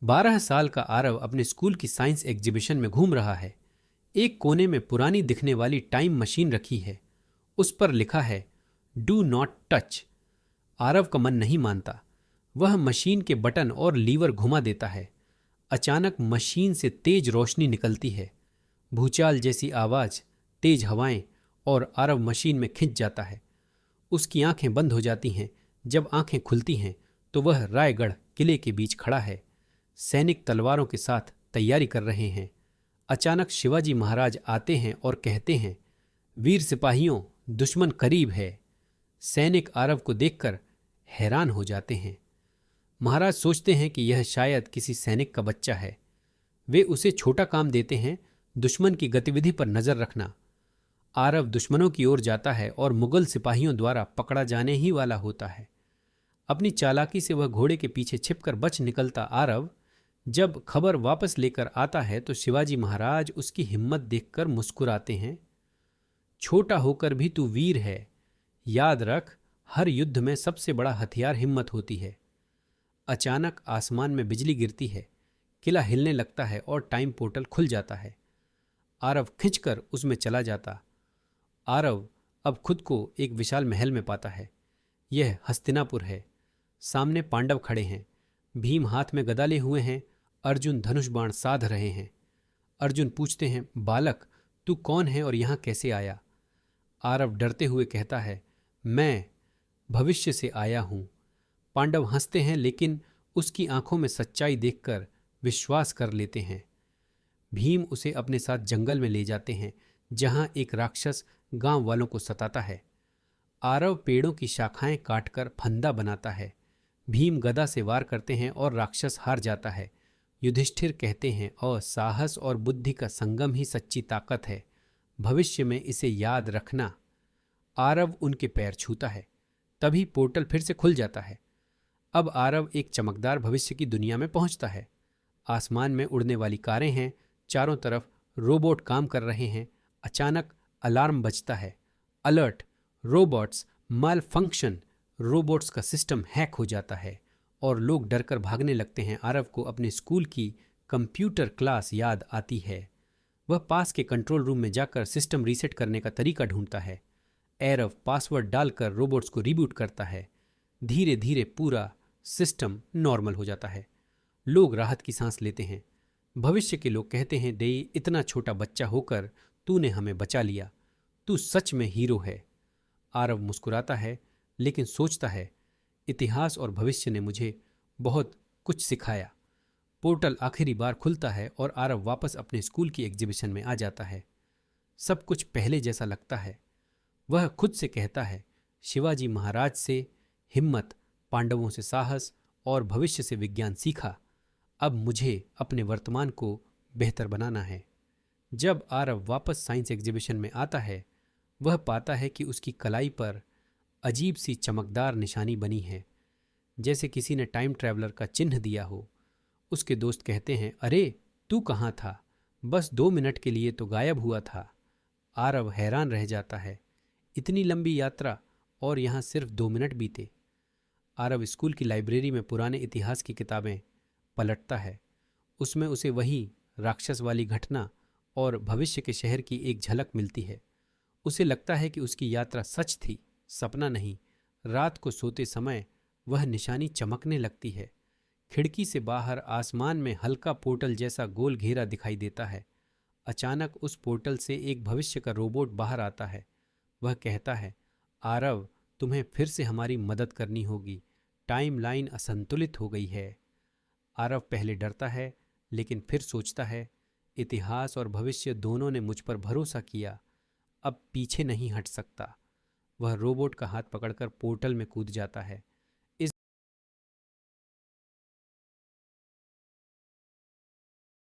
12 साल का आरव अपने स्कूल की साइंस एग्जीबिशन में घूम रहा है। एक कोने में पुरानी दिखने वाली टाइम मशीन रखी है। उस पर लिखा है डू नॉट टच। आरव का मन नहीं मानता। वह मशीन के बटन और लीवर घुमा देता है। अचानक मशीन से तेज रोशनी निकलती है, भूचाल जैसी आवाज, तेज हवाएं, और आरव मशीन में खिंच जाता है। उसकी आंखें बंद हो जाती हैं। जब आंखें खुलती हैं तो वह रायगढ़ किले के बीच खड़ा है। सैनिक तलवारों के साथ तैयारी कर रहे हैं। अचानक शिवाजी महाराज आते हैं और कहते हैं, वीर सिपाहियों, दुश्मन करीब है। सैनिक आरव को देखकर हैरान हो जाते हैं। महाराज सोचते हैं कि यह शायद किसी सैनिक का बच्चा है। वे उसे छोटा काम देते हैं, दुश्मन की गतिविधि पर नजर रखना। आरव दुश्मनों की ओर जाता है और मुगल सिपाहियों द्वारा पकड़ा जाने ही वाला होता है। अपनी चालाकी से वह घोड़े के पीछे छिपकर बच निकलता आरव जब खबर वापस लेकर आता है तो शिवाजी महाराज उसकी हिम्मत देखकर मुस्कुराते हैं। छोटा होकर भी तू वीर है। याद रख, हर युद्ध में सबसे बड़ा हथियार हिम्मत होती है। अचानक आसमान में बिजली गिरती है, किला हिलने लगता है और टाइम पोर्टल खुल जाता है। आरव खिंचकर उसमें चला जाता। आरव अब खुद को एक विशाल महल में पाता है। यह हस्तिनापुर है। सामने पांडव खड़े हैं। भीम हाथ में गदा लिए हुए हैं। अर्जुन धनुष बाण साध रहे हैं। अर्जुन पूछते हैं, बालक, तू कौन है और यहां कैसे आया? आरव डरते हुए कहता है, मैं भविष्य से आया हूं। पांडव हंसते हैं, लेकिन उसकी आंखों में सच्चाई देखकर विश्वास कर लेते हैं। भीम उसे अपने साथ जंगल में ले जाते हैं, जहां एक राक्षस गांव वालों को सताता है। आरव पेड़ों की शाखाएं काटकर फंदा बनाता है। भीम गदा से वार करते हैं और राक्षस हार जाता है। युधिष्ठिर कहते हैं, और साहस और बुद्धि का संगम ही सच्ची ताकत है। भविष्य में इसे याद रखना। आरव उनके पैर छूता है। तभी पोर्टल फिर से खुल जाता है। अब आरव एक चमकदार भविष्य की दुनिया में पहुंचता है। आसमान में उड़ने वाली कारें हैं। चारों तरफ रोबोट काम कर रहे हैं। अचानक अलार्म बजता है। अलर्ट, रोबोट्स माल फंक्शन। रोबोट्स का सिस्टम हैक हो जाता है और लोग डरकर भागने लगते हैं। आरव को अपने स्कूल की कंप्यूटर क्लास याद आती है। वह पास के कंट्रोल रूम में जाकर सिस्टम रीसेट करने का तरीका ढूंढता है। आरव पासवर्ड डालकर रोबोट्स को रिबूट करता है। धीरे धीरे पूरा सिस्टम नॉर्मल हो जाता है। लोग राहत की सांस लेते हैं। भविष्य के लोग कहते हैं, दे, इतना छोटा बच्चा होकर तूने हमें बचा लिया। तू सच में हीरो है। आरव मुस्कुराता है, लेकिन सोचता है, इतिहास और भविष्य ने मुझे बहुत कुछ सिखाया। पोर्टल आखिरी बार खुलता है और आरव वापस अपने स्कूल की एग्जीबिशन में आ जाता है। सब कुछ पहले जैसा लगता है। वह खुद से कहता है, शिवाजी महाराज से हिम्मत, पांडवों से साहस और भविष्य से विज्ञान सीखा। अब मुझे अपने वर्तमान को बेहतर बनाना है। जब आरव वापस साइंस एग्जीबिशन में आता है, वह पाता है कि उसकी कलाई पर अजीब सी चमकदार निशानी बनी है, जैसे किसी ने टाइम ट्रैवलर का चिन्ह दिया हो। उसके दोस्त कहते हैं, अरे तू कहाँ था? बस 2 मिनट के लिए तो गायब हुआ था। आरव हैरान रह जाता है। इतनी लंबी यात्रा और यहाँ सिर्फ 2 मिनट बीते। आरव स्कूल की लाइब्रेरी में पुराने इतिहास की किताबें पलटता है। उसमें उसे वही राक्षस वाली घटना और भविष्य के शहर की एक झलक मिलती है। उसे लगता है कि उसकी यात्रा सच थी, सपना नहीं। रात को सोते समय वह निशानी चमकने लगती है। खिड़की से बाहर आसमान में हल्का पोर्टल जैसा गोल घेरा दिखाई देता है। अचानक उस पोर्टल से एक भविष्य का रोबोट बाहर आता है। वह कहता है, आरव, तुम्हें फिर से हमारी मदद करनी होगी। टाइम लाइन असंतुलित हो गई है। आरव पहले डरता है, लेकिन फिर सोचता है, इतिहास और भविष्य दोनों ने मुझ पर भरोसा किया। अब पीछे नहीं हट सकता। वह रोबोट का हाथ पकड़कर पोर्टल में कूद जाता है।